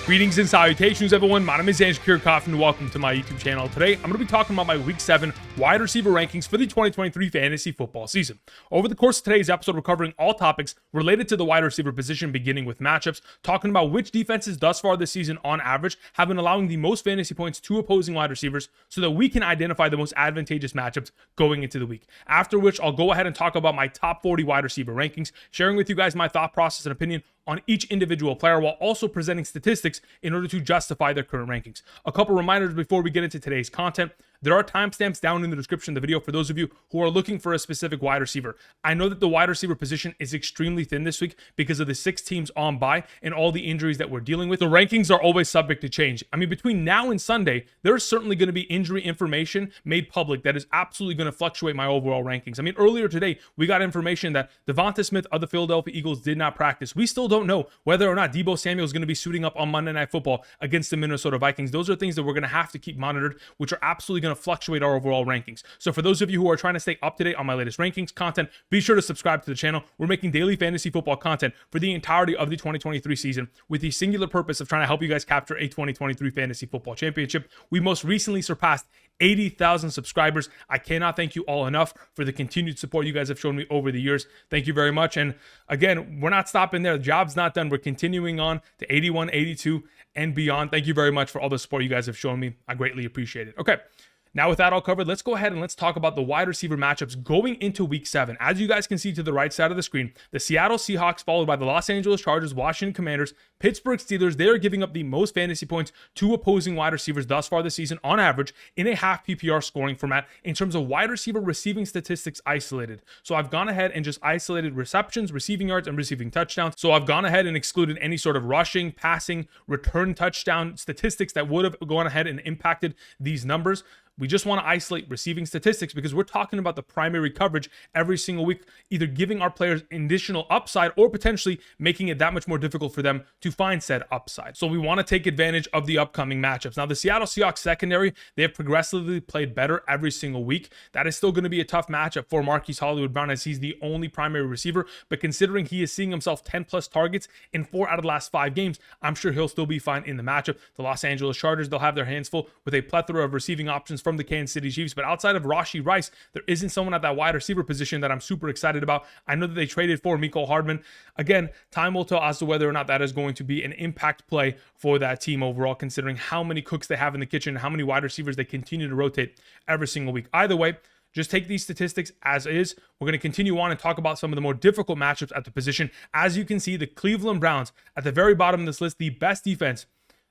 Greetings and salutations, everyone. My name is Kirk, and welcome to my YouTube channel. Today, I'm going to be talking about my Week 7 wide receiver rankings for the 2023 fantasy football season. Over the course of today's episode, we're covering all topics related to the wide receiver position, beginning with matchups, talking about which defenses thus far this season, on average, have been allowing the most fantasy points to opposing wide receivers so that we can identify the most advantageous matchups going into the week. After which, I'll go ahead and talk about my top 40 wide receiver rankings, sharing with you guys my thought process and opinion on each individual player while also presenting statistics in order to justify their current rankings. A couple reminders before we get into today's content. There are timestamps down in the description of the video for those of you who are looking for a specific wide receiver. I know that the wide receiver position is extremely thin this week because of the 6 teams on bye and all the injuries that we're dealing with. The rankings are always subject to change. I mean, between now and Sunday, there's certainly going to be injury information made public that is absolutely going to fluctuate my overall rankings. I mean, earlier today, we got information that DeVonta Smith of the Philadelphia Eagles did not practice. We still don't know whether or not Deebo Samuel is going to be suiting up on Monday Night Football against the Minnesota Vikings. Those are things that we're going to have to keep monitored, which are absolutely going to fluctuate our overall rankings. So for those of you who are trying to stay up to date on my latest rankings content, be sure to subscribe to the channel. We're making daily fantasy football content for the entirety of the 2023 season with the singular purpose of trying to help you guys capture a 2023 fantasy football championship. We most recently surpassed 80,000 subscribers. I cannot thank you all enough for the continued support you guys have shown me over the years. Thank you very much. And again, we're not stopping there. The job's not done. We're continuing on to 81, 82, and beyond. Thank you very much for all the support you guys have shown me. I greatly appreciate it. Okay. Now with that all covered, let's go ahead and let's talk about the wide receiver matchups going into Week 7. As you guys can see to the right side of the screen, the Seattle Seahawks followed by the Los Angeles Chargers, Washington Commanders, Pittsburgh Steelers. They are giving up the most fantasy points to opposing wide receivers thus far this season on average in a half PPR scoring format in terms of wide receiver receiving statistics isolated. So I've gone ahead and just isolated receptions, receiving yards, and receiving touchdowns. So I've gone ahead and excluded any sort of rushing, passing, return touchdown statistics that would have gone ahead and impacted these numbers. We just want to isolate receiving statistics because we're talking about the primary coverage every single week, either giving our players additional upside or potentially making it that much more difficult for them to find said upside. So we want to take advantage of the upcoming matchups. Now, the Seattle Seahawks secondary, they have progressively played better every single week. That is still going to be a tough matchup for Marquise Brown as he's the only primary receiver. But considering he is seeing himself 10 plus targets in 4 out of the last 5 games, I'm sure he'll still be fine in the matchup. The Los Angeles Chargers, they'll have their hands full with a plethora of receiving options from the Kansas City Chiefs. But outside of Rashee Rice, there isn't someone at that wide receiver position that I'm super excited about. I know that they traded for Mecole Hardman. Again, time will tell as to whether or not that is going to be an impact play for that team overall, considering how many cooks they have in the kitchen and how many wide receivers they continue to rotate every single week. Either way, just take these statistics as is. We're going to continue on and talk about some of the more difficult matchups at the position. As you can see, the Cleveland Browns at the very bottom of this list, the best defense.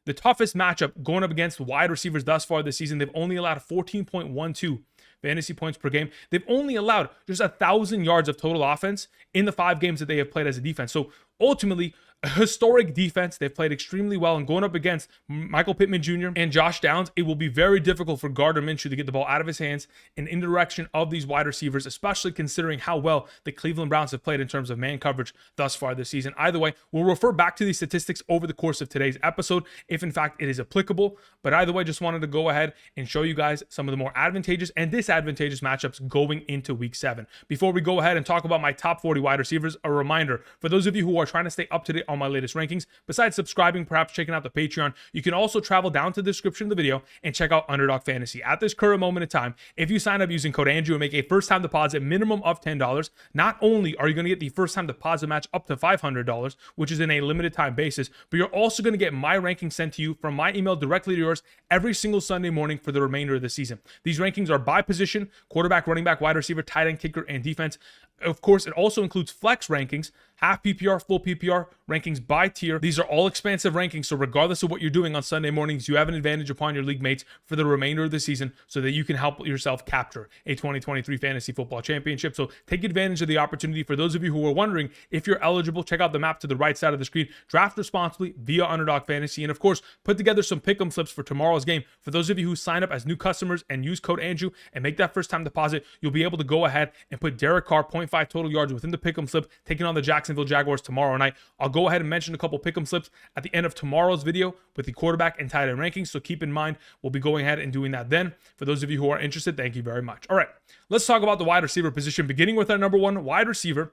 The toughest matchup going up against wide receivers thus far this season. They've only allowed 14.12 fantasy points per game. They've only allowed just 1,000 yards of total offense in the 5 games that they have played as a defense. So ultimately, a historic defense. They've played extremely well, and going up against Michael Pittman Jr. and Josh Downs, it will be very difficult for Gardner Minshew to get the ball out of his hands and in the direction of these wide receivers, especially considering how well the Cleveland Browns have played in terms of man coverage thus far this season. Either way, we'll refer back to these statistics over the course of today's episode, if in fact it is applicable. But either way, just wanted to go ahead and show you guys some of the more advantageous and disadvantageous matchups going into Week 7. Before we go ahead and talk about my top 40 wide receivers, a reminder for those of you who are trying to stay up to date on my latest rankings, besides subscribing, perhaps checking out the Patreon, you can also travel down to the description of the video and check out Underdog Fantasy. At this current moment in time, if you sign up using code Andrew and make a first-time deposit minimum of $10, not only are you going to get the first-time deposit match up to $500, which is in a limited time basis, but you're also going to get my rankings sent to you from my email directly to yours every single Sunday morning for the remainder of the season. These rankings are by position: quarterback, running back, wide receiver, tight end, kicker, and defense. Of course, it also includes flex rankings, half PPR, full PPR, rankings by tier. These are all expansive rankings, so regardless of what you're doing on Sunday mornings, you have an advantage upon your league mates for the remainder of the season so that you can help yourself capture a 2023 fantasy football championship. So take advantage of the opportunity. For those of you who are wondering if you're eligible, check out the map to the right side of the screen. Draft responsibly via Underdog Fantasy, and of course, put together some pick'em slips for tomorrow's game. For those of you who sign up as new customers and use code Andrew and make that first-time deposit, you'll be able to go ahead and put Derek Carr 0.5 total yards within the pick'em slip, taking on the Jacksonville Jaguars tomorrow night. I'll go ahead and mention a couple pick'em slips at the end of tomorrow's video with the quarterback and tight end rankings, so keep in mind we'll be going ahead and doing that then. For those of you who are interested, thank you very much. All right, let's talk about the wide receiver position, beginning with our number 1 wide receiver.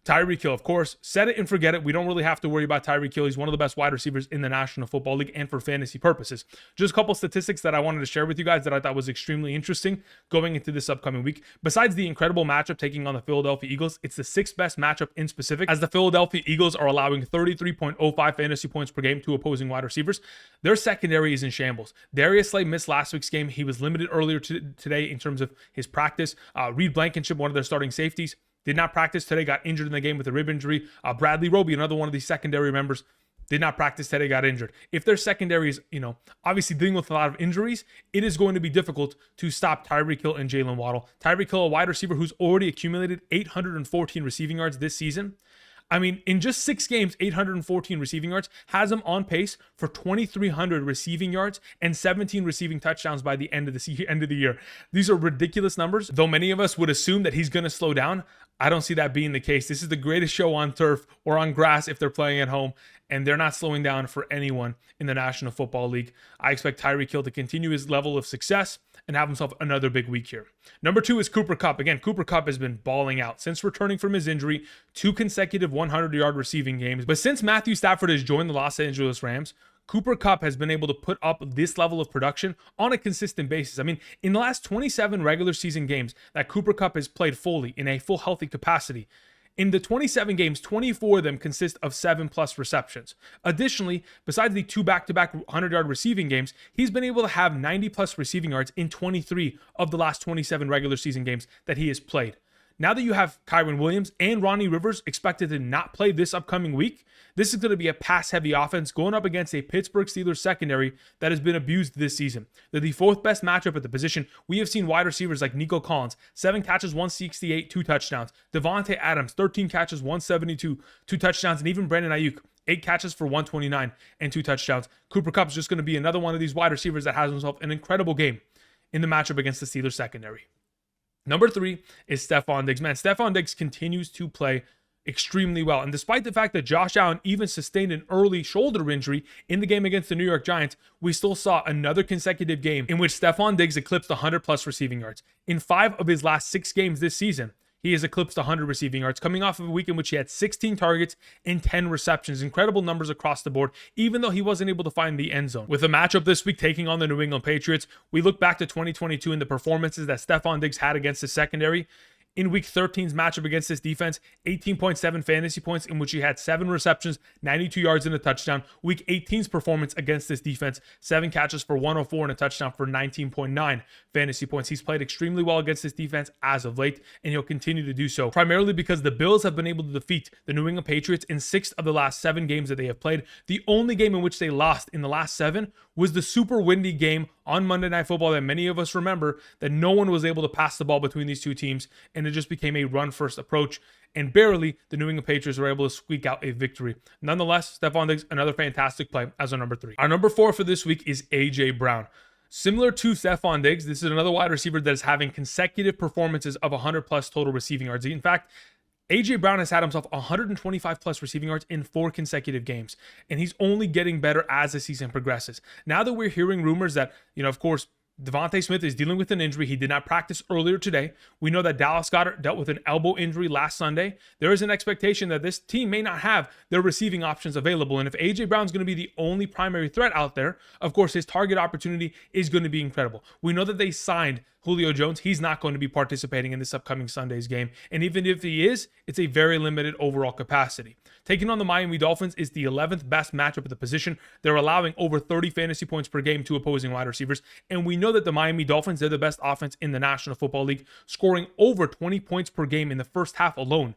Tyreek Hill, of course, set it and forget it. We don't really have to worry about Tyreek Hill. He's one of the best wide receivers in the National Football League and for fantasy purposes. Just a couple statistics that I wanted to share with you guys that I thought was extremely interesting going into this upcoming week. Besides the incredible matchup taking on the Philadelphia Eagles, it's the 6th best matchup in specific, as the Philadelphia Eagles are allowing 33.05 fantasy points per game to opposing wide receivers. Their secondary is in shambles. Darius Slay missed last week's game. He was limited earlier today in terms of his practice. Reed Blankenship, one of their starting safeties, did not practice today, got injured in the game with a rib injury. Bradley Roby, another one of these secondary members, did not practice today, got injured. If their secondary is, obviously dealing with a lot of injuries, it is going to be difficult to stop Tyreek Hill and Jaylen Waddle. Tyreek Hill, a wide receiver who's already accumulated 814 receiving yards this season. I mean, in just 6 games, 814 receiving yards, has him on pace for 2,300 receiving yards and 17 receiving touchdowns by the end of the year. These are ridiculous numbers. Though many of us would assume that he's going to slow down, I don't see that being the case. This is the greatest show on turf or on grass if they're playing at home, and they're not slowing down for anyone in the National Football League. I expect Tyreek Hill to continue his level of success and have himself another big week here. Number 2 is Cooper Kupp. Again, Cooper Kupp has been balling out since returning from his injury, 2 consecutive 100-yard receiving games. But since Matthew Stafford has joined the Los Angeles Rams, Cooper Kupp has been able to put up this level of production on a consistent basis. I mean, in the last 27 regular season games that Cooper Kupp has played fully in a full healthy capacity, in the 27 games, 24 of them consist of 7+ receptions. Additionally, besides the 2 back-to-back 100-yard receiving games, he's been able to have 90+ receiving yards in 23 of the last 27 regular season games that he has played. Now that you have Kyren Williams and Ronnie Rivers expected to not play this upcoming week, this is going to be a pass-heavy offense going up against a Pittsburgh Steelers secondary that has been abused this season. They're the 4th best matchup at the position. We have seen wide receivers like Nico Collins, 7 catches, 168, 2 touchdowns. Davante Adams, 13 catches, 172, 2 touchdowns. And even Brandon Aiyuk, 8 catches for 129 and 2 touchdowns. Cooper Kupp is just going to be another one of these wide receivers that has himself an incredible game in the matchup against the Steelers secondary. Number 3 is Stefon Diggs. Man, Stefon Diggs continues to play extremely well. And despite the fact that Josh Allen even sustained an early shoulder injury in the game against the New York Giants, we still saw another consecutive game in which Stefon Diggs eclipsed 100+ receiving yards. In 5 of his last 6 games this season, he has eclipsed 100 receiving yards, coming off of a week in which he had 16 targets and 10 receptions. Incredible numbers across the board, even though he wasn't able to find the end zone. With the matchup this week taking on the New England Patriots, we look back to 2022 and the performances that Stefon Diggs had against the secondary. In Week 13's matchup against this defense, 18.7 fantasy points in which he had 7 receptions, 92 yards and a touchdown. Week 18's performance against this defense, 7 catches for 104 and a touchdown for 19.9 fantasy points. He's played extremely well against this defense as of late, and he'll continue to do so, primarily because the Bills have been able to defeat the New England Patriots in 6 of the last 7 games that they have played. The only game in which they lost in the last 7 was the super windy game on Monday Night Football that many of us remember, that no one was able to pass the ball between these two teams, and it just became a run-first approach, and barely the New England Patriots were able to squeak out a victory. Nonetheless, Stefon Diggs, another fantastic play as our number 3. Our number 4 for this week is A.J. Brown. Similar to Stefon Diggs, this is another wide receiver that is having consecutive performances of 100+ total receiving yards. In fact, A.J. Brown has had himself 125+ receiving yards in 4 consecutive games, and he's only getting better as the season progresses. Now that we're hearing rumors that, of course, DeVonta Smith is dealing with an injury. He did not practice earlier today. We know that Dallas Goedert dealt with an elbow injury last Sunday. There is an expectation that this team may not have their receiving options available. And if A.J. Brown's going to be the only primary threat out there, of course, his target opportunity is going to be incredible. We know that they signed Julio Jones. He's not going to be participating in this upcoming Sunday's game. And even if he is, it's a very limited overall capacity. Taking on the Miami Dolphins is the 11th best matchup at the position. They're allowing over 30 fantasy points per game to opposing wide receivers. And we know that the Miami Dolphins, they're the best offense in the National Football League, scoring over 20 points per game in the first half alone,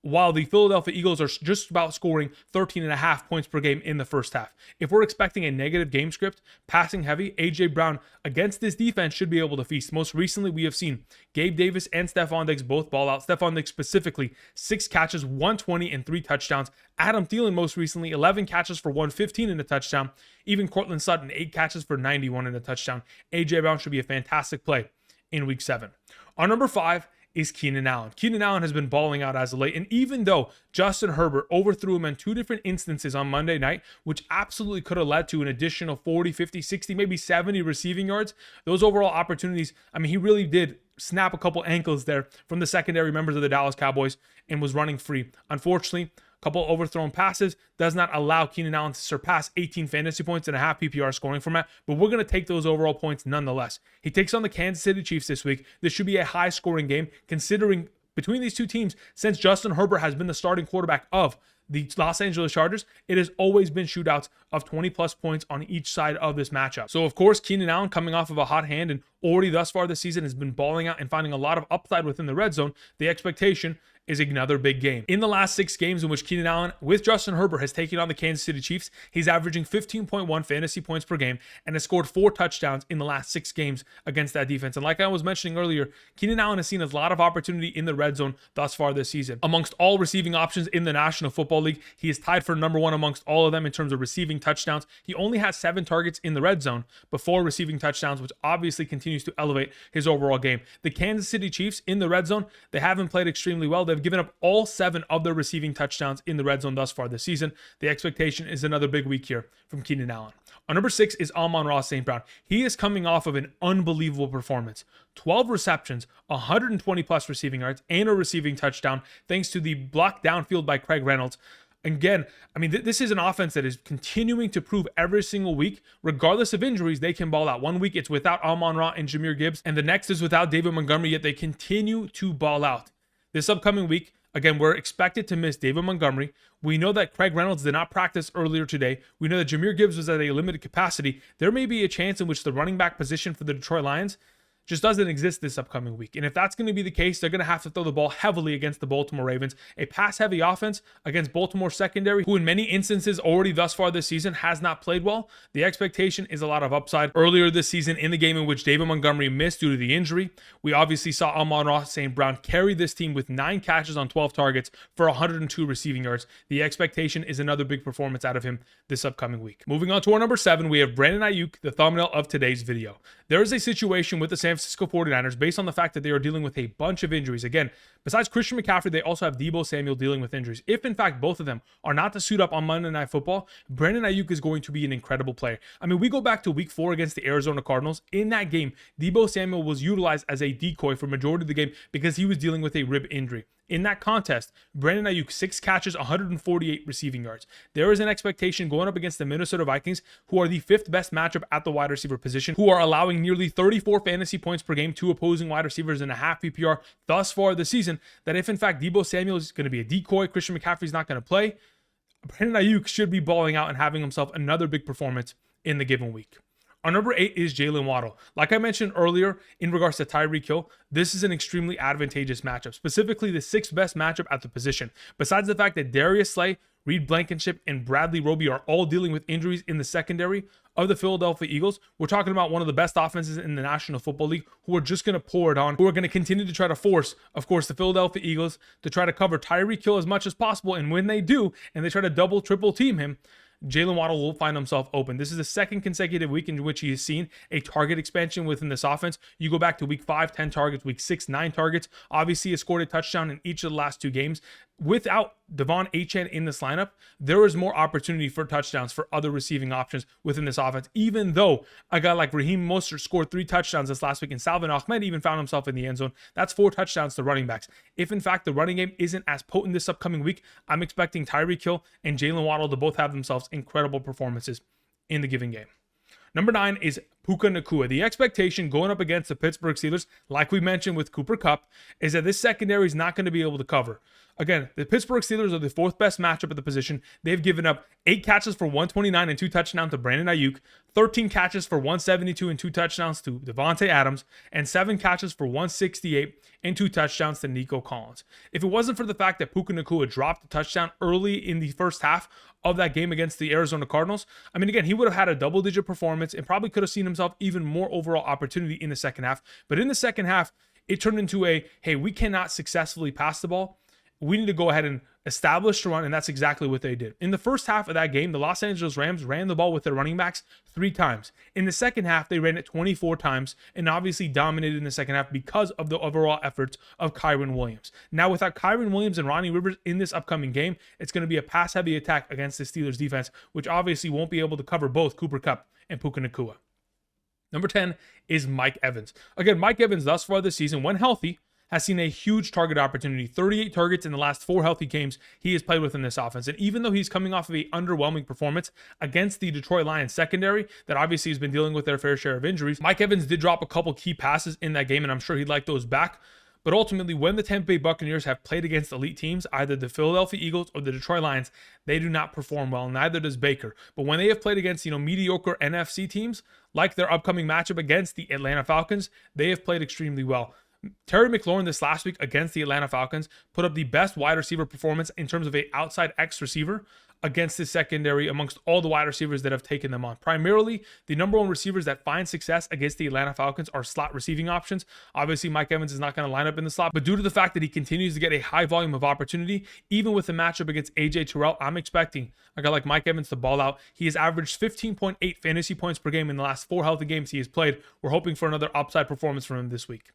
while the Philadelphia Eagles are just about scoring 13.5 points per game in the first half. If we're expecting a negative game script, passing heavy, A.J. Brown against this defense should be able to feast. Most recently, we have seen Gabe Davis and Stefon Diggs both ball out. Stefon Diggs specifically, 6 catches, 120 and 3 touchdowns. Adam Thielen most recently, 11 catches for 115 and a touchdown. Even Courtland Sutton, 8 catches for 91 and a touchdown. A.J. Brown should be a fantastic play in Week 7. Our number 5 is Keenan Allen. Keenan Allen has been balling out as of late, and even though Justin Herbert overthrew him in 2 different instances on Monday night, which absolutely could have led to an additional 40, 50, 60, maybe 70 receiving yards, those overall opportunities, he really did snap a couple ankles there from the secondary members of the Dallas Cowboys and was running free. Unfortunately, a couple overthrown passes does not allow Keenan Allen to surpass 18 fantasy points in a half PPR scoring format, but we're going to take those overall points nonetheless. He takes on the Kansas City Chiefs this week. This should be a high scoring game considering between these two teams, since Justin Herbert has been the starting quarterback of the Los Angeles Chargers, it has always been shootouts of 20 plus points on each side of this matchup. So of course, Keenan Allen coming off of a hot hand and already thus far this season has been balling out and finding a lot of upside within the red zone. The expectation is another big game. In the last 6 games in which Keenan Allen with Justin Herbert has taken on the Kansas City Chiefs, he's averaging 15.1 fantasy points per game and has scored 4 touchdowns in the last 6 games against that defense. And like I was mentioning earlier, Keenan Allen has seen a lot of opportunity in the red zone thus far this season. Amongst all receiving options in the National Football League, he is tied for number 1 amongst all of them in terms of receiving touchdowns. He only has 7 targets in the red zone before receiving touchdowns, which obviously continues to elevate his overall game. The Kansas City Chiefs in the red zone, they haven't played extremely well. They've given up all 7 of their receiving touchdowns in the red zone thus far this season. The expectation is another big week here from Keenan Allen. Our number 6 is Amon-Ra St. Brown. He is coming off of an unbelievable performance. 12 receptions, 120 plus receiving yards, and a receiving touchdown thanks to the block downfield by Craig Reynolds. Again, I mean, this is an offense that is continuing to prove every single week, regardless of injuries, they can ball out. One week it's without Amon-Ra and Jahmyr Gibbs, and the next is without David Montgomery, yet they continue to ball out. This upcoming week, again, we're expected to miss David Montgomery. We know that Craig Reynolds did not practice earlier today. We know that Jahmyr Gibbs was at a limited capacity. There may be a chance in which the running back position for the Detroit Lions just doesn't exist this upcoming week. And if that's going to be the case, they're going to have to throw the ball heavily against the Baltimore Ravens, a pass-heavy offense against Baltimore secondary, who in many instances already thus far this season has not played well. The expectation is a lot of upside. Earlier this season, in the game in which David Montgomery missed due to the injury, we obviously saw Amon-Ra St. Brown carry this team with 9 catches on 12 targets for 102 receiving yards. The expectation is another big performance out of him this upcoming week. Moving on to our number 7, we have Brandon Aiyuk, the thumbnail of today's video. There is a situation with the San Francisco 49ers based on the fact that they are dealing with a bunch of injuries. Again, besides Christian McCaffrey, they also have Deebo Samuel dealing with injuries. If in fact both of them are not to suit up on Monday Night Football, Brandon Aiyuk is going to be an incredible player. I mean, we go back to week 4 against the Arizona Cardinals. In that game, Deebo Samuel was utilized as a decoy for majority of the game because he was dealing with a rib injury. In that contest, Brandon Aiyuk, 6 catches, 148 receiving yards. There is an expectation going up against the Minnesota Vikings, who are the 5th best matchup at the wide receiver position, who are allowing nearly 34 fantasy points per game to opposing wide receivers in a half PPR thus far this season, that if in fact Deebo Samuel is going to be a decoy, Christian McCaffrey is not going to play, Brandon Aiyuk should be balling out and having himself another big performance in the given week. Our number 8 is Jaylen Waddle. Like I mentioned earlier in regards to Tyreek Hill, this is an extremely advantageous matchup, specifically the 6th best matchup at the position. Besides the fact that Darius Slay, Reed Blankenship, and Bradley Roby are all dealing with injuries in the secondary of the Philadelphia Eagles, we're talking about one of the best offenses in the National Football League who are just going to pour it on, who are going to continue to try to force, of course, the Philadelphia Eagles to try to cover Tyreek Hill as much as possible. And when they do, and they try to double, triple team him, Jaylen Waddle will find himself open. This is the 2nd consecutive week in which he has seen a target expansion within this offense. You go back to week 5, 10 targets, week 6, 9 targets. Obviously, he has scored a touchdown in each of the last 2 games. Without Devon Achane in this lineup, there is more opportunity for touchdowns for other receiving options within this offense, even though a guy like Raheem Mostert scored 3 touchdowns this last week, and Salvon Ahmed even found himself in the end zone. That's 4 touchdowns to running backs. If in fact the running game isn't as potent this upcoming week, I'm expecting Tyreek Hill and Jaylen Waddle to both have themselves incredible performances in the given game. Number 9 is Puka Nacua. The expectation going up against the Pittsburgh Steelers, like we mentioned with Cooper Kupp, is that this secondary is not going to be able to cover. Again, the Pittsburgh Steelers are the 4th best matchup at the position. They've given up 8 catches for 129 and 2 touchdowns to Brandon Aiyuk, 13 catches for 172 and 2 touchdowns to Davante Adams, and 7 catches for 168 and 2 touchdowns to Nico Collins. If it wasn't for the fact that Puka Nacua dropped a touchdown early in the first half of that game against the Arizona Cardinals, I mean, again, he would have had a double-digit performance and probably could have seen himself even more overall opportunity in the second half. But in the second half, it turned into a, hey, we cannot successfully pass the ball. We need to go ahead and establish the run, and that's exactly what they did. In the first half of that game, the Los Angeles Rams ran the ball with their running backs 3 times. In the second half, they ran it 24 times and obviously dominated in the second half because of the overall efforts of Kyren Williams. Now, without Kyren Williams and Ronnie Rivers in this upcoming game, it's going to be a pass-heavy attack against the Steelers defense, which obviously won't be able to cover both Cooper Kupp and Puka Nacua. Number 10 is Mike Evans. Again, Mike Evans thus far this season, when healthy, has seen a huge target opportunity. 38 targets in the last 4 healthy games he has played within this offense. And even though he's coming off of an underwhelming performance against the Detroit Lions secondary that obviously has been dealing with their fair share of injuries, Mike Evans did drop a couple key passes in that game, and I'm sure he'd like those back. But ultimately, when the Tampa Bay Buccaneers have played against elite teams, either the Philadelphia Eagles or the Detroit Lions, they do not perform well. Neither does Baker. But when they have played against, mediocre NFC teams, like their upcoming matchup against the Atlanta Falcons, they have played extremely well. Terry McLaurin this last week against the Atlanta Falcons put up the best wide receiver performance in terms of an outside X receiver against the secondary amongst all the wide receivers that have taken them on. Primarily, the number one receivers that find success against the Atlanta Falcons are slot receiving options. Obviously, Mike Evans is not going to line up in the slot, but due to the fact that he continues to get a high volume of opportunity, even with the matchup against AJ Terrell, I'm expecting a guy like Mike Evans to ball out. He has averaged 15.8 fantasy points per game in the last 4 healthy games he has played. We're hoping for another upside performance from him this week.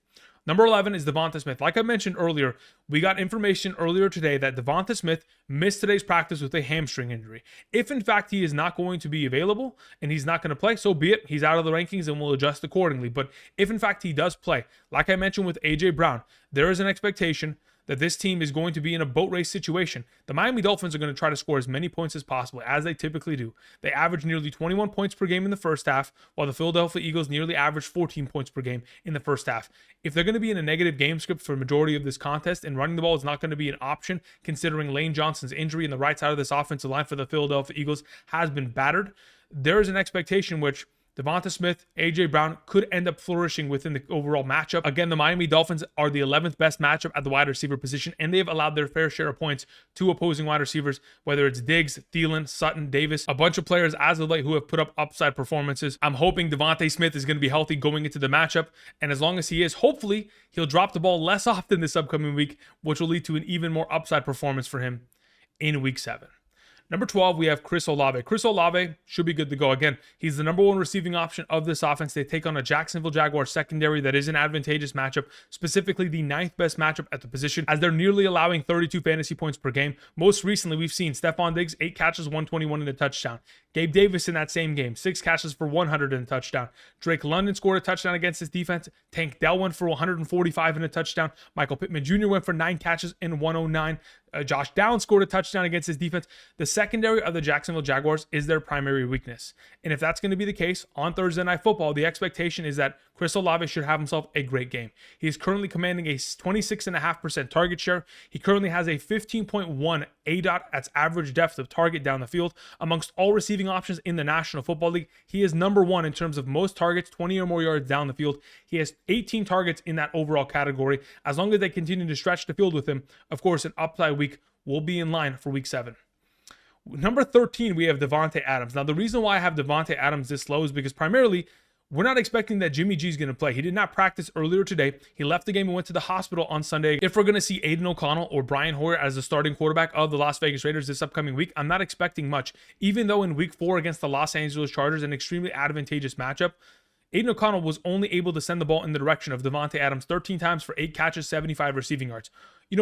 Number 11 is DeVonta Smith. Like I mentioned earlier, we got information earlier today that DeVonta Smith missed today's practice with a hamstring injury. If in fact he is not going to be available and he's not going to play, so be it. He's out of the rankings and we'll adjust accordingly. But if in fact he does play, like I mentioned with AJ Brown, there is an expectation that this team is going to be in a boat race situation. The Miami Dolphins are going to try to score as many points as possible, as they typically do. They average nearly 21 points per game in the first half, while the Philadelphia Eagles nearly average 14 points per game in the first half. If they're going to be in a negative game script for the majority of this contest, and running the ball is not going to be an option, considering Lane Johnson's injury and the right side of this offensive line for the Philadelphia Eagles has been battered, there is an expectation which DeVonta Smith, AJ Brown could end up flourishing within the overall matchup. Again, the Miami Dolphins are the 11th best matchup at the wide receiver position, and they've allowed their fair share of points to opposing wide receivers, whether it's Diggs, Thielen, Sutton, Davis, a bunch of players as of late who have put up upside performances. I'm hoping DeVonta Smith is going to be healthy going into the matchup, and as long as he is, hopefully he'll drop the ball less often this upcoming week, which will lead to an even more upside performance for him in week 7. Number 12, we have Chris Olave. Chris Olave should be good to go. Again, he's the number one receiving option of this offense. They take on a Jacksonville Jaguars secondary that is an advantageous matchup, specifically the 9th best matchup at the position, as they're nearly allowing 32 fantasy points per game. Most recently, we've seen Stefon Diggs, 8 catches, 121 and a touchdown. Gabe Davis in that same game, 6 catches for 100 and a touchdown. Drake London scored a touchdown against his defense. Tank Dell went for 145 and a touchdown. Michael Pittman Jr. went for 9 catches and 109. Josh Downs scored a touchdown against his defense. The secondary of the Jacksonville Jaguars is their primary weakness. And if that's going to be the case on Thursday Night Football, the expectation is that Chris Olave should have himself a great game. He is currently commanding a 26.5% target share. He currently has a 15.1 ADOT, that's average depth of target down the field. Amongst all receiving options in the National Football League, he is number 1 in terms of most targets, 20 or more yards down the field. He has 18 targets in that overall category. As long as they continue to stretch the field with him, of course, an upside week will be in line for week 7. Number 13, we have Davante Adams. Now, the reason why I have Davante Adams this low is because primarily we're not expecting that Jimmy G is going to play. He did not practice earlier today. He left the game and went to the hospital on Sunday. If we're going to see Aiden O'Connell or Brian Hoyer as the starting quarterback of the Las Vegas Raiders this upcoming week, I'm not expecting much. Even though in week 4 against the Los Angeles Chargers, an extremely advantageous matchup, Aiden O'Connell was only able to send the ball in the direction of Davante Adams 13 times for 8 catches, 75 receiving yards.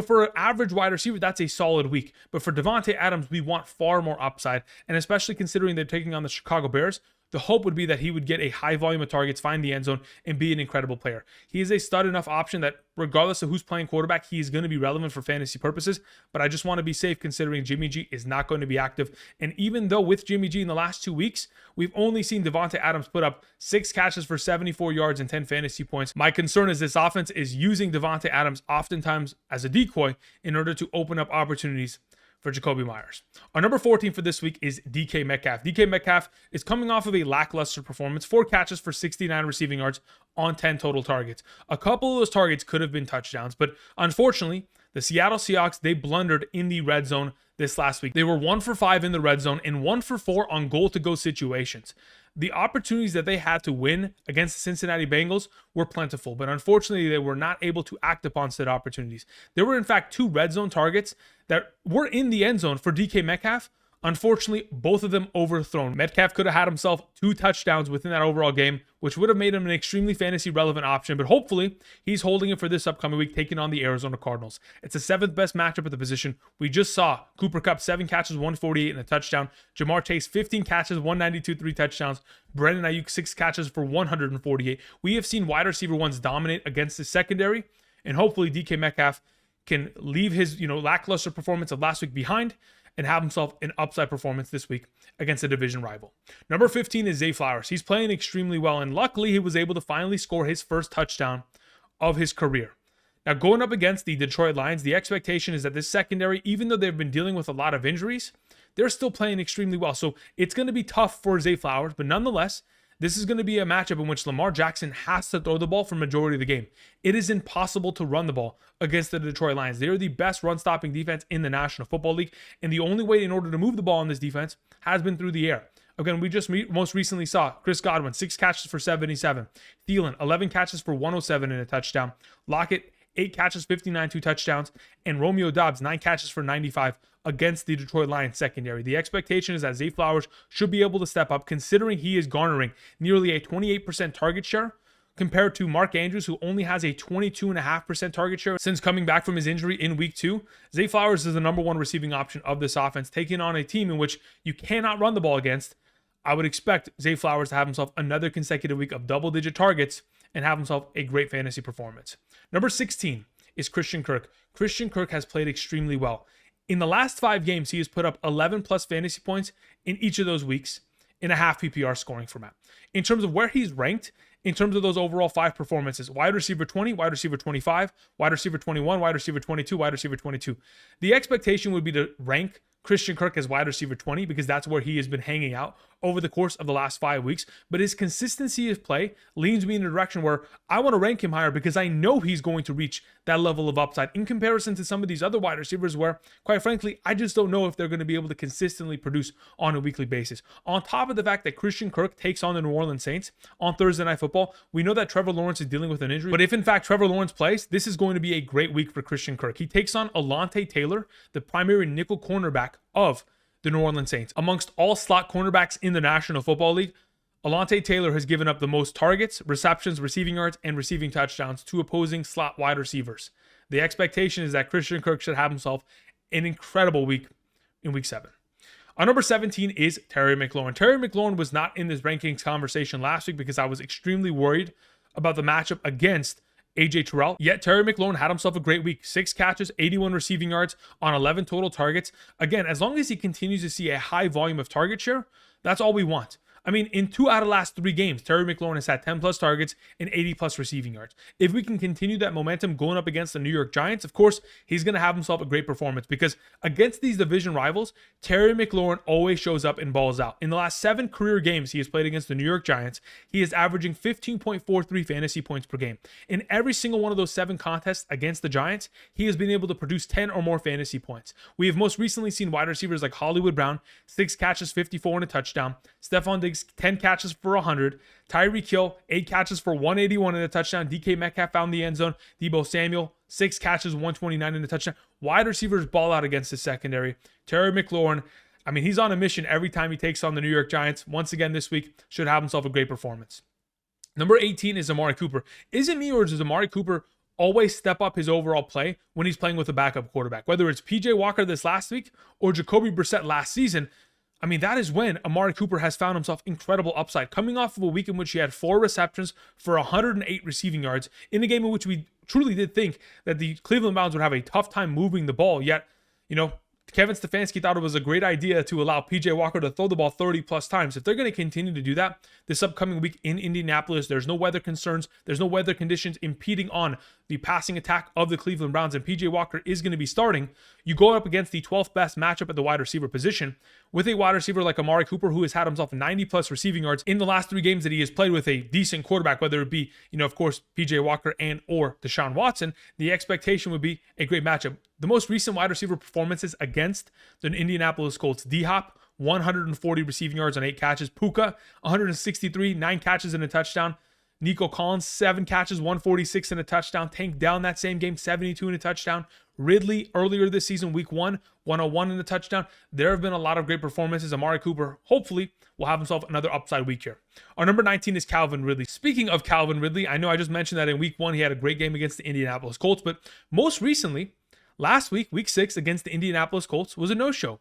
For an average wide receiver, that's a solid week. But for Davante Adams, we want far more upside. And especially considering they're taking on the Chicago Bears, the hope would be that he would get a high volume of targets, find the end zone, and be an incredible player. He is a stud enough option that regardless of who's playing quarterback, he is going to be relevant for fantasy purposes. But I just want to be safe considering Jimmy G is not going to be active. And even though with Jimmy G in the last 2 weeks, we've only seen Davante Adams put up 6 catches for 74 yards and 10 fantasy points. My concern is this offense is using Davante Adams oftentimes as a decoy in order to open up opportunities for Jakobi Meyers. Our number 14 for this week is DK Metcalf. DK Metcalf is coming off of a lackluster performance, 4 catches for 69 receiving yards on 10 total targets. A couple of those targets could have been touchdowns, but unfortunately, the Seattle Seahawks, they blundered in the red zone this last week. They were 1 for 5 in the red zone and 1 for 4 on goal-to-go situations. The opportunities that they had to win against the Cincinnati Bengals were plentiful, but unfortunately, they were not able to act upon said opportunities. There were, in fact, 2 red zone targets that were in the end zone for DK Metcalf Unfortunately, both of them overthrown. Metcalf could have had himself 2 touchdowns within that overall game, which would have made him an extremely fantasy relevant option, but hopefully he's holding it for this upcoming week, taking on the Arizona Cardinals. It's the 7th best matchup at the position. We just saw Cooper Kupp 7 catches, 148 and a touchdown. Jamar Chase 15 catches, 192, 3 touchdowns. Brandon Aiyuk 6 catches for 148. We have seen wide receiver ones dominate against the secondary, and hopefully DK Metcalf can leave his lackluster performance of last week behind and have himself an upside performance this week against a division rival. Number 15 is Zay Flowers. He's playing extremely well, and luckily he was able to finally score his first touchdown of his career. Now, going up against the Detroit Lions, the expectation is that this secondary, even though they've been dealing with a lot of injuries, they're still playing extremely well. So it's going to be tough for Zay Flowers, but nonetheless, this is going to be a matchup in which Lamar Jackson has to throw the ball for majority of the game. It is impossible to run the ball against the Detroit Lions. They are the best run-stopping defense in the National Football League, and the only way in order to move the ball in this defense has been through the air. Again, we just most recently saw Chris Godwin, 6 catches for 77. Thielen, 11 catches for 107 and a touchdown. Lockett, 8 catches, 59, 2 touchdowns. And Romeo Doubs, 9 catches for 95 against the Detroit Lions secondary. The expectation is that Zay Flowers should be able to step up, considering he is garnering nearly a 28% target share compared to Mark Andrews, who only has a 22.5% target share since coming back from his injury in week 2. Zay Flowers is the number 1 receiving option of this offense, taking on a team in which you cannot run the ball against. I would expect Zay Flowers to have himself another consecutive week of double-digit targets and have himself a great fantasy performance. Number 16 is Christian Kirk. Christian Kirk has played extremely well. In the last 5 games, he has put up 11 plus fantasy points in each of those weeks in a half PPR scoring format. In terms of where he's ranked, in terms of those overall 5 performances, wide receiver 20, wide receiver 25, wide receiver 21, wide receiver 22, wide receiver 22. The expectation would be to rank Christian Kirk as wide receiver 20 because that's where he has been hanging out over the course of the last 5 weeks. But his consistency of play leans me in a direction where I want to rank him higher because I know he's going to reach that level of upside in comparison to some of these other wide receivers where, quite frankly, I just don't know if they're going to be able to consistently produce on a weekly basis. On top of the fact that Christian Kirk takes on the New Orleans Saints on Thursday Night Football, we know that Trevor Lawrence is dealing with an injury. But if in fact Trevor Lawrence plays, this is going to be a great week for Christian Kirk. He takes on Alontae Taylor, the primary nickel cornerback of the New Orleans Saints. Amongst all slot cornerbacks in the National Football League, Alontae Taylor has given up the most targets, receptions, receiving yards, and receiving touchdowns to opposing slot wide receivers. The expectation is that Christian Kirk should have himself an incredible week in week 7. Our number 17 is Terry McLaurin. Terry McLaurin was not in this rankings conversation last week because I was extremely worried about the matchup against AJ Terrell. Yet Terry McLaurin had himself a great week. 6 catches, 81 receiving yards on 11 total targets. Again, as long as he continues to see a high volume of target share, that's all we want. I mean, in 2 out of the last 3 games, Terry McLaurin has had 10 plus targets and 80 plus receiving yards. If we can continue that momentum going up against the New York Giants, of course, he's going to have himself a great performance because against these division rivals, Terry McLaurin always shows up and balls out. In the last 7 career games he has played against the New York Giants, he is averaging 15.43 fantasy points per game. In every single one of those 7 contests against the Giants, he has been able to produce 10 or more fantasy points. We have most recently seen wide receivers like Hollywood Brown, 6 catches, 54 and a touchdown. Stefon Diggs, 10 catches for 100. Tyreek Hill, 8 catches for 181 and a touchdown. DK Metcalf found the end zone. Deebo Samuel, 6 catches, 129 and a touchdown. Wide receivers ball out against the secondary. Terry McLaurin, I mean, he's on a mission every time he takes on the New York Giants. Once again this week, should have himself a great performance. Number 18 is Amari Cooper. Is it me or does Amari Cooper always step up his overall play when he's playing with a backup quarterback? Whether it's PJ Walker this last week or Jakobi Brissett last season, I mean, that is when Amari Cooper has found himself incredible upside, coming off of a week in which he had 4 receptions for 108 receiving yards in a game in which we truly did think that the Cleveland Browns would have a tough time moving the ball. Yet, Kevin Stefanski thought it was a great idea to allow PJ Walker to throw the ball 30 plus times. If they're going to continue to do that this upcoming week in Indianapolis, there's no weather concerns. There's no weather conditions impeding on the passing attack of the Cleveland Browns, and PJ Walker is going to be starting. You go up against the 12th best matchup at the wide receiver position with a wide receiver like Amari Cooper, who has had himself 90 plus receiving yards in the last 3 games that he has played with a decent quarterback, whether it be, of course, PJ Walker and or Deshaun Watson. The expectation would be a great matchup. The most recent wide receiver performances against the Indianapolis Colts: D-Hop, 140 receiving yards on 8 catches. Puka, 163, 9 catches and a touchdown. Nico Collins, 7 catches, 146 and a touchdown. Tank Dell that same game, 72 and a touchdown. Ridley earlier this season, week 1, 101 and a touchdown. There have been a lot of great performances. Amari Cooper, hopefully, will have himself another upside week here. Our number 19 is Calvin Ridley. Speaking of Calvin Ridley, I know I just mentioned that in week 1, he had a great game against the Indianapolis Colts, but most recently, last week, week 6, against the Indianapolis Colts was a no-show.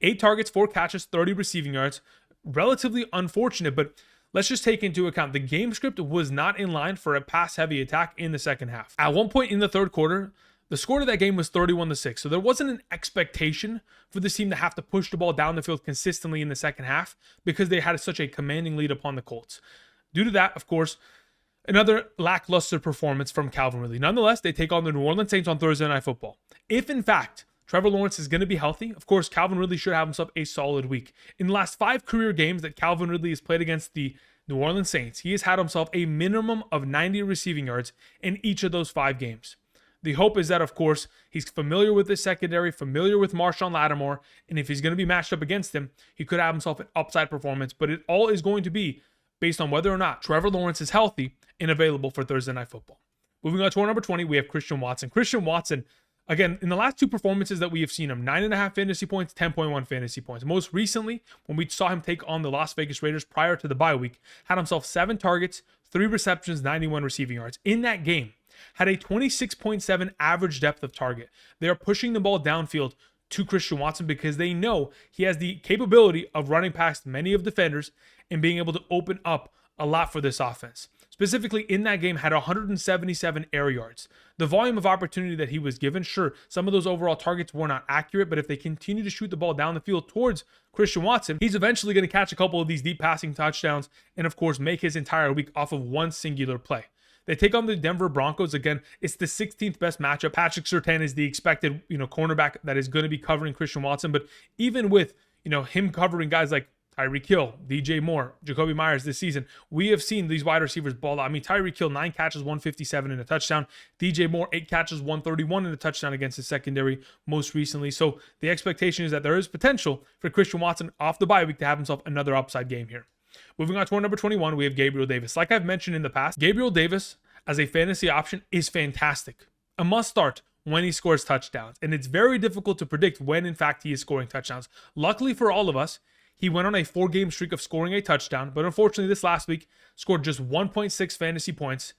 8 targets, 4 catches, 30 receiving yards. Relatively unfortunate, but let's just take into account the game script was not in line for a pass-heavy attack in the second half. At one point in the third quarter, the score of that game was 31-6. So there wasn't an expectation for this team to have to push the ball down the field consistently in the second half because they had such a commanding lead upon the Colts. Due to that, of course, another lackluster performance from Calvin Ridley. Nonetheless, they take on the New Orleans Saints on Thursday Night Football. If, in fact, Trevor Lawrence is going to be healthy, of course, Calvin Ridley should have himself a solid week. In the last 5 career games that Calvin Ridley has played against the New Orleans Saints, he has had himself a minimum of 90 receiving yards in each of those 5 games. The hope is that, of course, he's familiar with this secondary, familiar with Marshawn Lattimore, and if he's going to be matched up against him, he could have himself an upside performance, but it all is going to be based on whether or not Trevor Lawrence is healthy and available for Thursday Night Football. Moving on to our number 20, we have Christian Watson. Christian Watson, again, in the last 2 performances that we have seen him, 9.5 fantasy points, 10.1 fantasy points. Most recently, when we saw him take on the Las Vegas Raiders prior to the bye week, had himself 7 targets, 3 receptions, 91 receiving yards. In that game, had a 26.7 average depth of target. They are pushing the ball downfield to Christian Watson because they know he has the capability of running past many of defenders and being able to open up a lot for this offense. Specifically in that game, had 177 air yards. The volume of opportunity that he was given, sure, some of those overall targets were not accurate, but if they continue to shoot the ball down the field towards Christian Watson, he's eventually going to catch a couple of these deep passing touchdowns and, of course, make his entire week off of one singular play. They take on the Denver Broncos. Again, it's the 16th best matchup. Patrick Surtain is the expected, cornerback that is going to be covering Christian Watson. But even with, him covering guys like Tyreek Hill, DJ Moore, Jakobi Meyers this season, we have seen these wide receivers ball out. I mean, Tyreek Hill, 9 catches, 157 and a touchdown. DJ Moore, 8 catches, 131 and a touchdown against the secondary most recently. So the expectation is that there is potential for Christian Watson off the bye week to have himself another upside game here. Moving on to our number 21, we have Gabriel Davis. Like I've mentioned in the past, Gabriel Davis as a fantasy option is fantastic. A must start when he scores touchdowns. And it's very difficult to predict when, in fact, he is scoring touchdowns. Luckily for all of us, he went on a 4-game streak of scoring a touchdown, but unfortunately this last week scored just 1.6 fantasy points.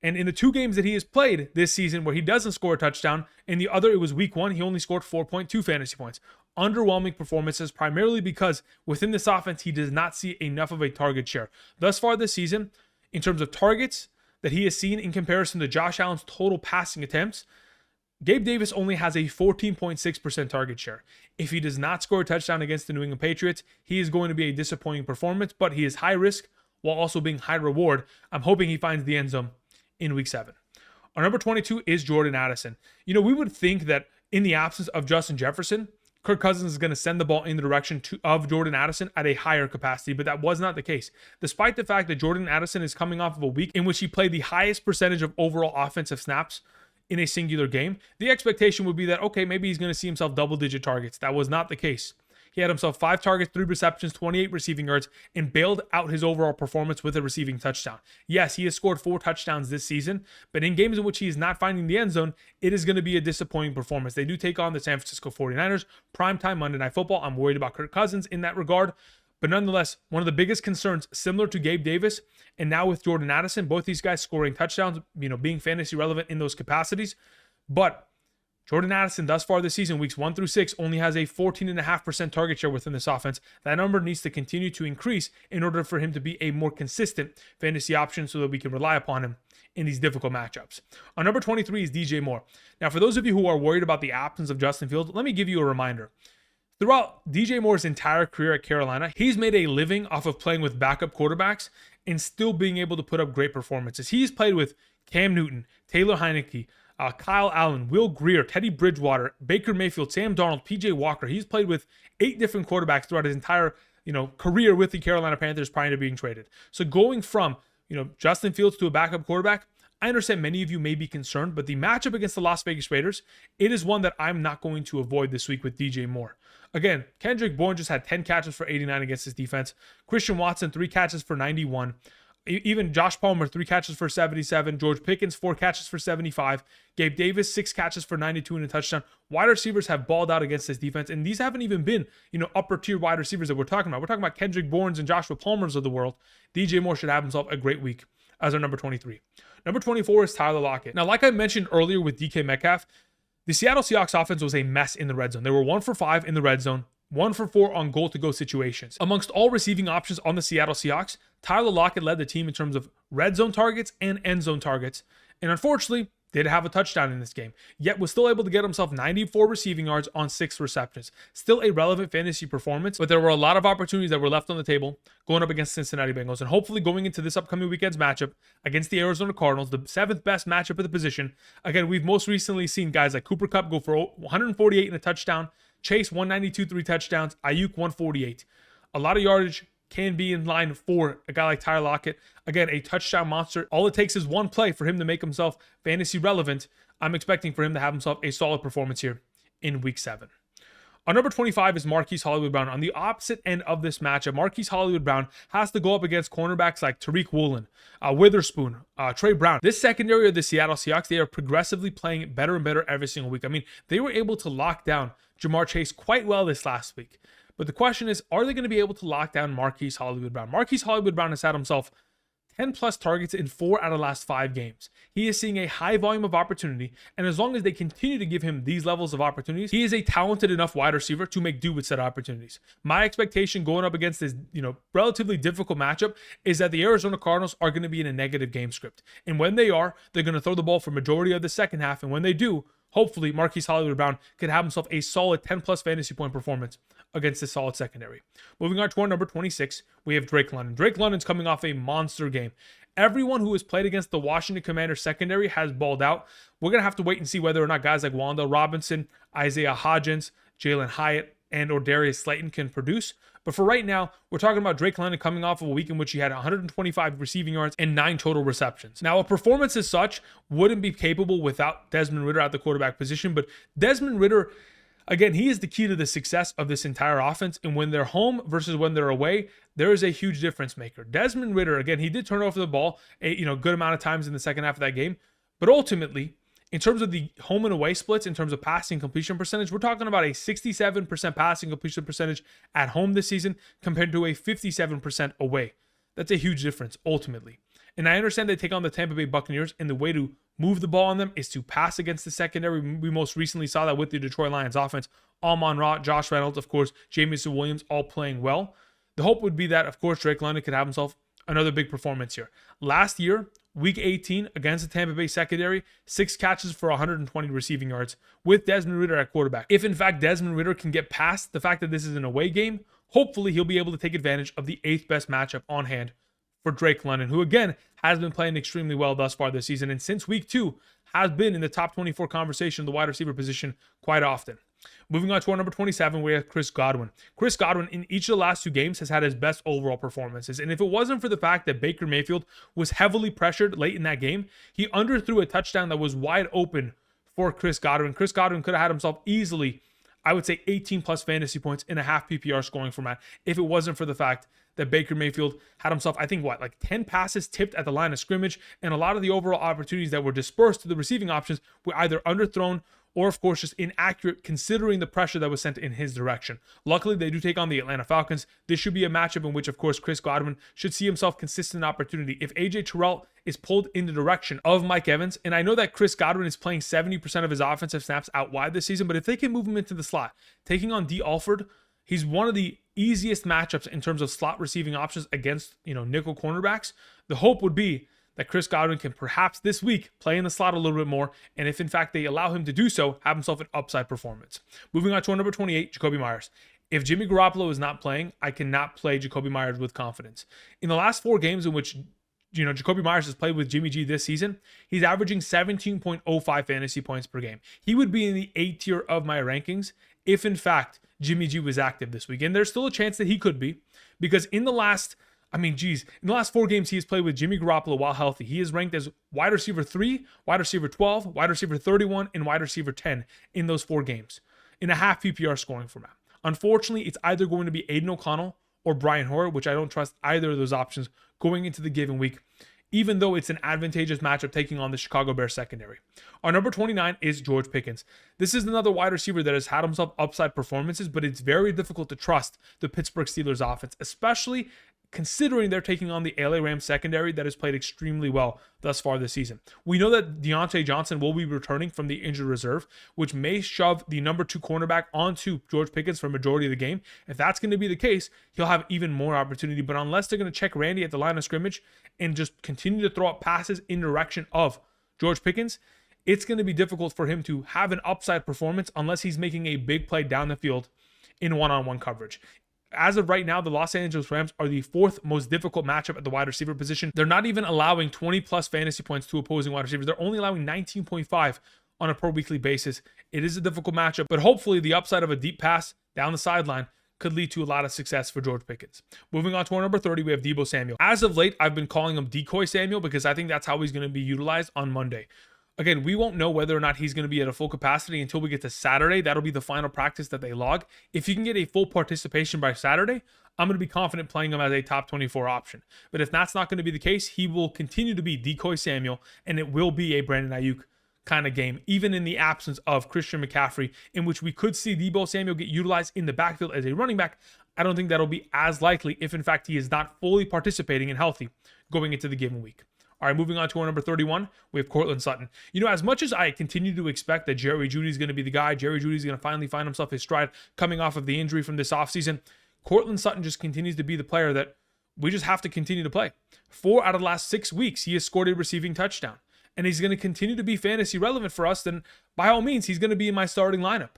And in the 2 games that he has played this season where he doesn't score a touchdown, in the other, it was week 1, he only scored 4.2 fantasy points. Underwhelming performances, primarily because within this offense, he does not see enough of a target share. Thus far this season, in terms of targets that he has seen in comparison to Josh Allen's total passing attempts, Gabe Davis only has a 14.6% target share. If he does not score a touchdown against the New England Patriots, he is going to be a disappointing performance, but he is high risk while also being high reward. I'm hoping he finds the end zone in week 7. Our number 22 is Jordan Addison. We would think that in the absence of Justin Jefferson, Kirk Cousins is going to send the ball in the direction of Jordan Addison at a higher capacity, but that was not the case. Despite the fact that Jordan Addison is coming off of a week in which he played the highest percentage of overall offensive snaps in a singular game, the expectation would be that, okay, maybe he's going to see himself double-digit targets. That was not the case. He had himself 5 targets, 3 receptions, 28 receiving yards, and bailed out his overall performance with a receiving touchdown. Yes, he has scored 4 touchdowns this season, but in games in which he is not finding the end zone, it is going to be a disappointing performance. They do take on the San Francisco 49ers, primetime Monday Night Football. I'm worried about Kirk Cousins in that regard. But nonetheless, one of the biggest concerns, similar to Gabe Davis, and now with Jordan Addison, both these guys scoring touchdowns, being fantasy relevant in those capacities. But Jordan Addison, thus far this season, weeks 1 through 6, only has a 14.5% target share within this offense. That number needs to continue to increase in order for him to be a more consistent fantasy option so that we can rely upon him in these difficult matchups. Our number 23 is DJ Moore. Now, for those of you who are worried about the absence of Justin Fields, let me give you a reminder. Throughout DJ Moore's entire career at Carolina, he's made a living off of playing with backup quarterbacks and still being able to put up great performances. He's played with Cam Newton, Taylor Heineke, Kyle Allen, Will Grier, Teddy Bridgewater, Baker Mayfield, Sam Darnold, PJ Walker. He's played with 8 different quarterbacks throughout his entire career with the Carolina Panthers prior to being traded. So going from Justin Fields to a backup quarterback, I understand many of you may be concerned, but the matchup against the Las Vegas Raiders, it is one that I'm not going to avoid this week with DJ Moore. Again, Kendrick Bourne just had 10 catches for 89 against his defense. Christian Watson, 3 catches for 91. Even Josh Palmer, 3 catches for 77. George Pickens, 4 catches for 75. Gabe Davis, 6 catches for 92 and a touchdown. Wide receivers have balled out against this defense, and these haven't even been, upper tier wide receivers that we're talking about. We're talking about Kendrick Bournes and Joshua Palmers of the world. DJ Moore should have himself a great week as our number 23. Number 24 is Tyler Lockett. Now, like I mentioned earlier with DK Metcalf, the Seattle Seahawks offense was a mess in the red zone. They were 1 for 5 in the red zone, 1 for 4 on goal-to-go situations. Amongst all receiving options on the Seattle Seahawks, Tyler Lockett led the team in terms of red zone targets and end zone targets. And unfortunately, did have a touchdown in this game, yet was still able to get himself 94 receiving yards on 6 receptions. Still a relevant fantasy performance, but there were a lot of opportunities that were left on the table going up against Cincinnati Bengals. And hopefully going into this upcoming weekend's matchup against the Arizona Cardinals, the 7th best matchup at the position. Again, we've most recently seen guys like Cooper Kupp go for 148 and a touchdown, Chase 192, 3 touchdowns, Aiyuk 148. A lot of yardage can be in line for a guy like Tyler Lockett. Again, a touchdown monster. All it takes is one play for him to make himself fantasy relevant. I'm expecting for him to have himself a solid performance here in week 7. Our number 25 is Marquise Hollywood Brown. On the opposite end of this matchup, Marquise Hollywood Brown has to go up against cornerbacks like Tyreek Woolen, Witherspoon, Trey Brown. This secondary of the Seattle Seahawks, they are progressively playing better and better every single week. I mean, they were able to lock down Jamar Chase quite well this last week. But the question is, are they going to be able to lock down Marquise Hollywood Brown? Marquise Hollywood Brown has had himself 10 plus targets in 4 out of the last 5 games. He is seeing a high volume of opportunity, and as long as they continue to give him these levels of opportunities, he is a talented enough wide receiver to make do with said opportunities. My expectation going up against this, relatively difficult matchup is that the Arizona Cardinals are going to be in a negative game script. And when they are, they're going to throw the ball for majority of the second half, and when they do, hopefully Marquise Hollywood Brown could have himself a solid 10 plus fantasy point performance against this solid secondary. Moving on to our number 26, we have Drake London. Drake London's coming off a monster game. Everyone who has played against the Washington Commanders secondary has balled out. We're going to have to wait and see whether or not guys like Wan'Dale Robinson, Isaiah Hodgins, Jalen Hyatt, and or Darius Slayton can produce. But for right now, we're talking about Drake London coming off of a week in which he had 125 receiving yards and 9 total receptions. Now, a performance as such wouldn't be capable without Desmond Ridder at the quarterback position, but Desmond Ridder, again, he is the key to the success of this entire offense. And when they're home versus when they're away, there is a huge difference maker. Desmond Ridder, again, he did turn over the ball a good amount of times in the second half of that game. But ultimately, in terms of the home and away splits, in terms of passing completion percentage, we're talking about a 67% passing completion percentage at home this season compared to a 57% away. That's a huge difference, ultimately. And I understand they take on the Tampa Bay Buccaneers, and the way to move the ball on them is to pass against the secondary. We most recently saw that with the Detroit Lions offense. Amon-Ra, Josh Reynolds, of course, Jameson Williams, all playing well. The hope would be that, of course, Drake London could have himself another big performance here. Last year, Week 18 against the Tampa Bay secondary, 6 catches for 120 receiving yards with Desmond Ridder at quarterback. If in fact Desmond Ridder can get past the fact that this is an away game, hopefully he'll be able to take advantage of the 8th best matchup on hand for Drake London, who again has been playing extremely well thus far this season, and since week 2 has been in the top 24 conversation of the wide receiver position quite often. Moving on to our number 27, we have Chris Godwin. Chris Godwin, in each of the last 2 games, has had his best overall performances. And if it wasn't for the fact that Baker Mayfield was heavily pressured late in that game, he underthrew a touchdown that was wide open for Chris Godwin. Chris Godwin could have had himself easily, I would say, 18 plus fantasy points in a half PPR scoring format if it wasn't for the fact that Baker Mayfield had himself, I think, 10 passes tipped at the line of scrimmage, and a lot of the overall opportunities that were dispersed to the receiving options were either underthrown or, of course, just inaccurate considering the pressure that was sent in his direction. Luckily, they do take on the Atlanta Falcons. This should be a matchup in which, of course, Chris Godwin should see himself consistent opportunity. If AJ Terrell is pulled in the direction of Mike Evans, and I know that Chris Godwin is playing 70% of his offensive snaps out wide this season, but if they can move him into the slot, taking on D. Alford, he's one of the easiest matchups in terms of slot receiving options against, nickel cornerbacks. The hope would be that Chris Godwin can perhaps this week play in the slot a little bit more, and if in fact they allow him to do so, have himself an upside performance. Moving on to our number 28, Jakobi Meyers. If Jimmy Garoppolo is not playing, I cannot play Jakobi Meyers with confidence. In the last 4 games in which Jakobi Meyers has played with Jimmy G this season, he's averaging 17.05 fantasy points per game. He would be in the A tier of my rankings if in fact Jimmy G was active this week. And there's still a chance that he could be, because in the last 4 games he has played with Jimmy Garoppolo while healthy, he is ranked as wide receiver 3, wide receiver 12, wide receiver 31, and wide receiver 10 in those 4 games in a half PPR scoring format. Unfortunately, it's either going to be Aiden O'Connell or Brian Hoyer, which I don't trust either of those options going into the given week, even though it's an advantageous matchup taking on the Chicago Bears secondary. Our number 29 is George Pickens. This is another wide receiver that has had himself upside performances, but it's very difficult to trust the Pittsburgh Steelers offense, especially considering they're taking on the LA Rams secondary that has played extremely well thus far this season. We know that Diontae Johnson will be returning from the injured reserve, which may shove the number 2 cornerback onto George Pickens for majority of the game. If that's going to be the case, he'll have even more opportunity. But unless they're going to check Randy at the line of scrimmage and just continue to throw up passes in direction of George Pickens, it's going to be difficult for him to have an upside performance unless he's making a big play down the field in one-on-one coverage. As of right now, the Los Angeles Rams are the 4th most difficult matchup at the wide receiver position. They're not even allowing 20 plus fantasy points to opposing wide receivers. They're only allowing 19.5 on a per weekly basis. It is a difficult matchup, but hopefully the upside of a deep pass down the sideline could lead to a lot of success for George Pickens. Moving on to our number 30, we have Deebo Samuel. As of late, I've been calling him Decoy Samuel because I think that's how he's going to be utilized on Monday. Again, we won't know whether or not he's going to be at a full capacity until we get to Saturday. That'll be the final practice that they log. If you can get a full participation by Saturday, I'm going to be confident playing him as a top 24 option. But if that's not going to be the case, he will continue to be Decoy Samuel, and it will be a Brandon Aiyuk kind of game, even in the absence of Christian McCaffrey, in which we could see Deebo Samuel get utilized in the backfield as a running back. I don't think that'll be as likely if, in fact, he is not fully participating and healthy going into the given week. All right, moving on to our number 31, we have Courtland Sutton. You know, as much as I continue to expect that Jerry Jeudy is going to be the guy, Jerry Jeudy is going to finally find himself his stride coming off of the injury from this offseason, Courtland Sutton just continues to be the player that we just have to continue to play. 4 out of the last 6 weeks, he has scored a receiving touchdown, and he's going to continue to be fantasy relevant for us. Then, by all means, he's going to be in my starting lineup.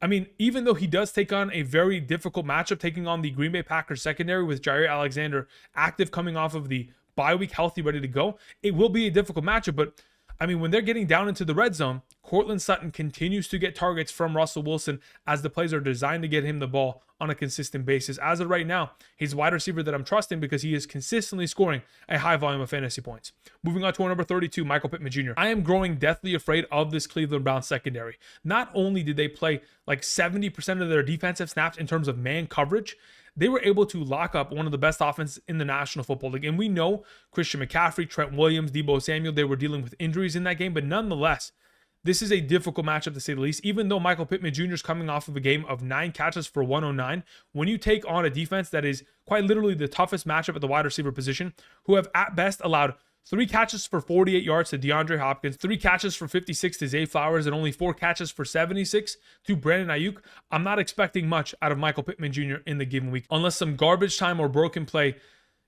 I mean, even though he does take on a very difficult matchup, taking on the Green Bay Packers secondary with Jair Alexander active coming off of the bye week, healthy, ready to go, it will be a difficult matchup. But I mean, when they're getting down into the red zone, Courtland Sutton continues to get targets from Russell Wilson as the plays are designed to get him the ball on a consistent basis. As of right now, he's a wide receiver that I'm trusting because he is consistently scoring a high volume of fantasy points. Moving on to our number 32, Michael Pittman Jr. I am growing deathly afraid of this Cleveland Browns secondary. Not only did they play like 70% of their defensive snaps in terms of man coverage, they were able to lock up one of the best offenses in the National Football League. And we know Christian McCaffrey, Trent Williams, Deebo Samuel, they were dealing with injuries in that game. But nonetheless, this is a difficult matchup to say the least. Even though Michael Pittman Jr. is coming off of a game of 9 catches for 109, when you take on a defense that is quite literally the toughest matchup at the wide receiver position, who have at best allowed 3 catches for 48 yards to DeAndre Hopkins, 3 catches for 56 to Zay Flowers, and only 4 catches for 76 to Brandon Aiyuk, I'm not expecting much out of Michael Pittman Jr. in the given week, unless some garbage time or broken play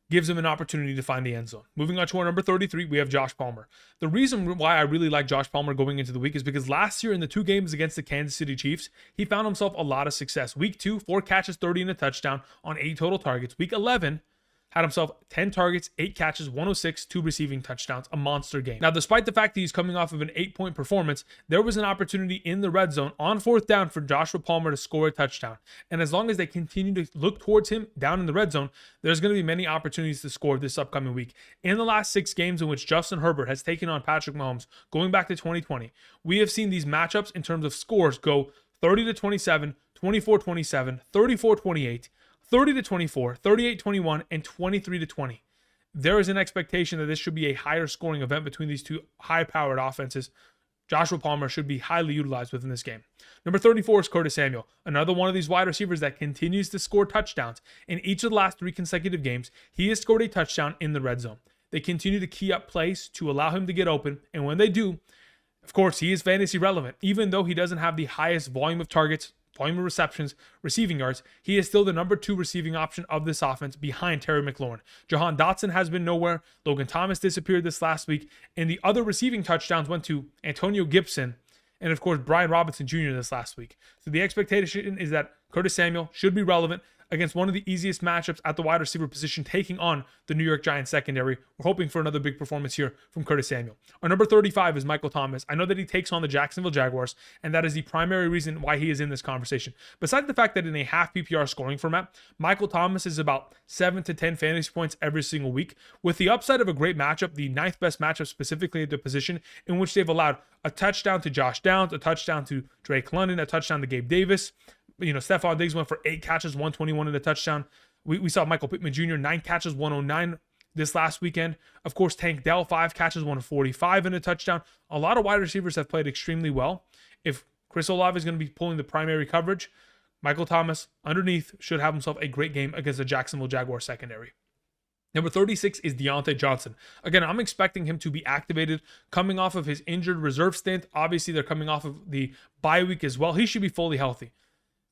gives him an opportunity to find the end zone. Moving on to our number 33, we have Josh Palmer. The reason why I really like Josh Palmer going into the week is because last year in the 2 games against the Kansas City Chiefs, he found himself a lot of success. Week 2, 4 catches, 30 and a touchdown on 8 total targets. Week 11, had himself 10 targets, 8 catches, 106, 2 receiving touchdowns, a monster game. Now, despite the fact that he's coming off of an 8-point performance, there was an opportunity in the red zone on 4th down for Joshua Palmer to score a touchdown. And as long as they continue to look towards him down in the red zone, there's going to be many opportunities to score this upcoming week. In the last 6 games in which Justin Herbert has taken on Patrick Mahomes, going back to 2020, we have seen these matchups in terms of scores go 30-27, 24-27, 34-28, 30-24, 38-21, and 23-20. There is an expectation that this should be a higher scoring event between these two high-powered offenses. Joshua Palmer should be highly utilized within this game. Number 34 is Curtis Samuel, another one of these wide receivers that continues to score touchdowns. In each of the last 3 consecutive games, he has scored a touchdown in the red zone. They continue to key up plays to allow him to get open, and when they do, of course, he is fantasy relevant. Even though he doesn't have the highest volume of targets, volume of receptions, receiving yards, he is still the number 2 receiving option of this offense behind Terry McLaurin. Jahan Dotson has been nowhere. Logan Thomas disappeared this last week. And the other receiving touchdowns went to Antonio Gibson and, of course, Brian Robinson Jr. this last week. So the expectation is that Curtis Samuel should be relevant against one of the easiest matchups at the wide receiver position, taking on the New York Giants secondary. We're hoping for another big performance here from Curtis Samuel. Our number 35 is Michael Thomas. I know that he takes on the Jacksonville Jaguars, and that is the primary reason why he is in this conversation. Besides the fact that in a half PPR scoring format, Michael Thomas is about 7 to 10 fantasy points every single week, with the upside of a great matchup, the 9th best matchup specifically at the position, in which they've allowed a touchdown to Josh Downs, a touchdown to Drake London, a touchdown to Gabe Davis. Stefon Diggs went for 8 catches, 121 and a touchdown. We saw Michael Pittman Jr. 9 catches, 109 this last weekend. Of course, Tank Dell, 5 catches, 145 and a touchdown. A lot of wide receivers have played extremely well. If Chris Olave is going to be pulling the primary coverage, Michael Thomas underneath should have himself a great game against the Jacksonville Jaguars secondary. Number 36 is Diontae Johnson. Again, I'm expecting him to be activated coming off of his injured reserve stint. Obviously, they're coming off of the bye week as well. He should be fully healthy.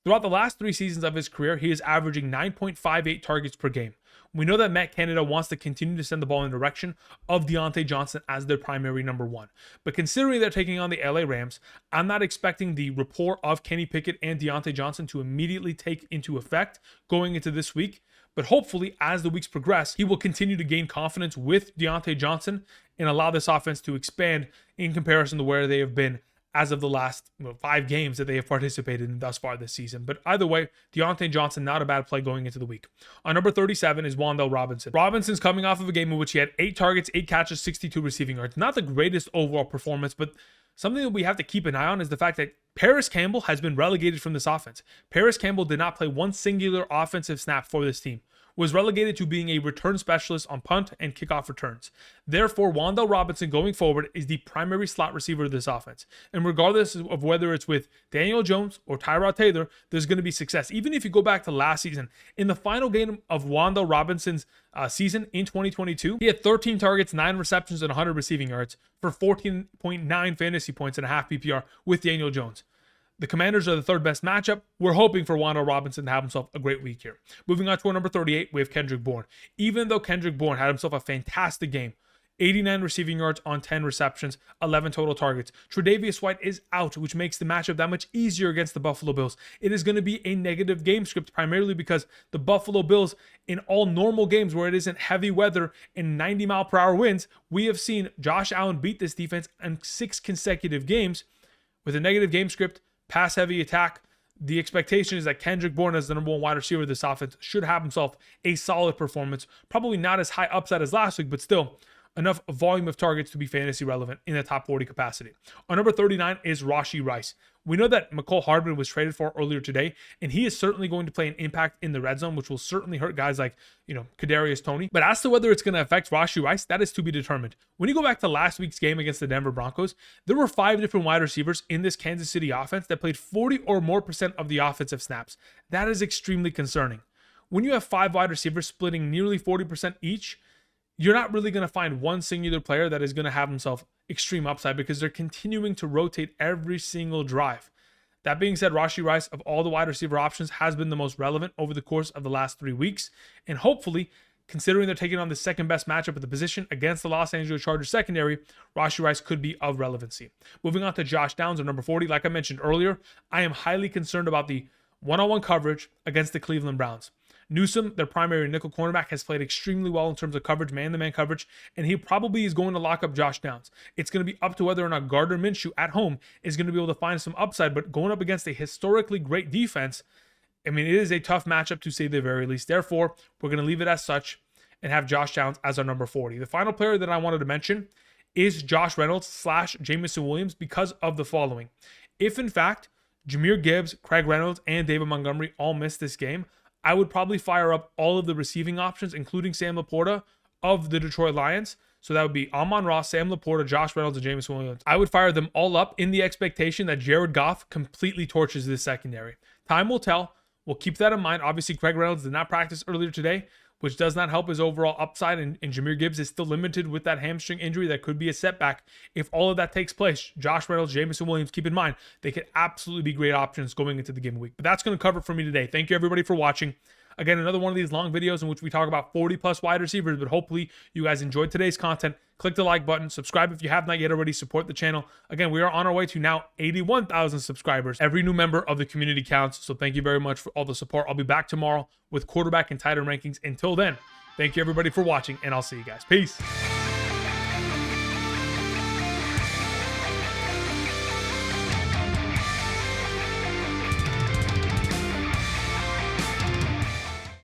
Throughout the last 3 seasons of his career, he is averaging 9.58 targets per game. We know that Matt Canada wants to continue to send the ball in the direction of Diontae Johnson as their primary number 1. But considering they're taking on the LA Rams, I'm not expecting the rapport of Kenny Pickett and Diontae Johnson to immediately take into effect going into this week. But hopefully, as the weeks progress, he will continue to gain confidence with Diontae Johnson and allow this offense to expand in comparison to where they have been as of the last 5 games that they have participated in thus far this season. But either way, Diontae Johnson, not a bad play going into the week. On number 37 is Wan'Dale Robinson. Robinson's coming off of a game in which he had 8 targets, 8 catches, 62 receiving yards. Not the greatest overall performance, but something that we have to keep an eye on is the fact that Paris Campbell has been relegated from this offense. Paris Campbell did not play one singular offensive snap for this team, was relegated to being a return specialist on punt and kickoff returns. Therefore, Wan'Dale Robinson going forward is the primary slot receiver of this offense. And regardless of whether it's with Daniel Jones or Tyrod Taylor, there's going to be success. Even if you go back to last season, in the final game of Wan'Dale Robinson's season in 2022, he had 13 targets, 9 receptions, and 100 receiving yards for 14.9 fantasy points and a half PPR with Daniel Jones. The Commanders are the 3rd best matchup. We're hoping for Wan'Dale Robinson to have himself a great week here. Moving on to our number 38, we have Kendrick Bourne. Even though Kendrick Bourne had himself a fantastic game, 89 receiving yards on 10 receptions, 11 total targets. Tre'Davious White is out, which makes the matchup that much easier against the Buffalo Bills. It is going to be a negative game script, primarily because the Buffalo Bills, in all normal games where it isn't heavy weather and 90-mile-per-hour winds, we have seen Josh Allen beat this defense in 6 consecutive games with a negative game script. Pass-heavy attack. The expectation is that Kendrick Bourne, as the number 1 wide receiver of this offense, should have himself a solid performance. Probably not as high upside as last week, but still enough volume of targets to be fantasy relevant in the top 40 capacity. Our number 39 is Rashee Rice. We know that McCole Hardman was traded for earlier today, and he is certainly going to play an impact in the red zone, which will certainly hurt guys like, Kadarius Toney. But as to whether it's going to affect Rashee Rice, that is to be determined. When you go back to last week's game against the Denver Broncos, there were 5 different wide receivers in this Kansas City offense that played 40 or more % of the offensive snaps. That is extremely concerning. When you have 5 wide receivers splitting nearly 40% each, you're not really going to find one singular player that is going to have himself extreme upside because they're continuing to rotate every single drive. That being said, Rashee Rice, of all the wide receiver options, has been the most relevant over the course of the last 3 weeks. And hopefully, considering they're taking on the 2nd best matchup at the position against the Los Angeles Chargers secondary, Rashee Rice could be of relevancy. Moving on to Josh Downs at number 40. Like I mentioned earlier, I am highly concerned about the one-on-one coverage against the Cleveland Browns. Newsome, their primary nickel cornerback, has played extremely well in terms of coverage, man-to-man coverage, and he probably is going to lock up Josh Downs. It's going to be up to whether or not Gardner Minshew at home is going to be able to find some upside, but going up against a historically great defense, it is a tough matchup to say the very least. Therefore, we're going to leave it as such and have Josh Downs as our number 40. The final player that I wanted to mention is Josh Reynolds / Jameson Williams because of the following. If, in fact, Jahmyr Gibbs, Craig Reynolds, and David Montgomery all miss this game, I would probably fire up all of the receiving options, including Sam Laporta of the Detroit Lions. So that would be Amon-Ra, Sam Laporta, Josh Reynolds, and Jameson Williams. I would fire them all up in the expectation that Jared Goff completely torches this secondary. Time will tell. We'll keep that in mind. Obviously, Craig Reynolds did not practice earlier today, which does not help his overall upside, and Jahmyr Gibbs is still limited with that hamstring injury that could be a setback. If all of that takes place, Josh Reynolds, Jameson Williams, keep in mind, they could absolutely be great options going into the game week. But that's going to cover it for me today. Thank you, everybody, for watching. Again, another one of these long videos in which we talk about 40+ wide receivers, but hopefully you guys enjoyed today's content. Click the like button, subscribe if you have not yet already, support the channel. Again, we are on our way to now 81,000 subscribers. Every new member of the community counts, so thank you very much for all the support. I'll be back tomorrow with quarterback and tight end rankings. Until then, thank you everybody for watching, and I'll see you guys. Peace.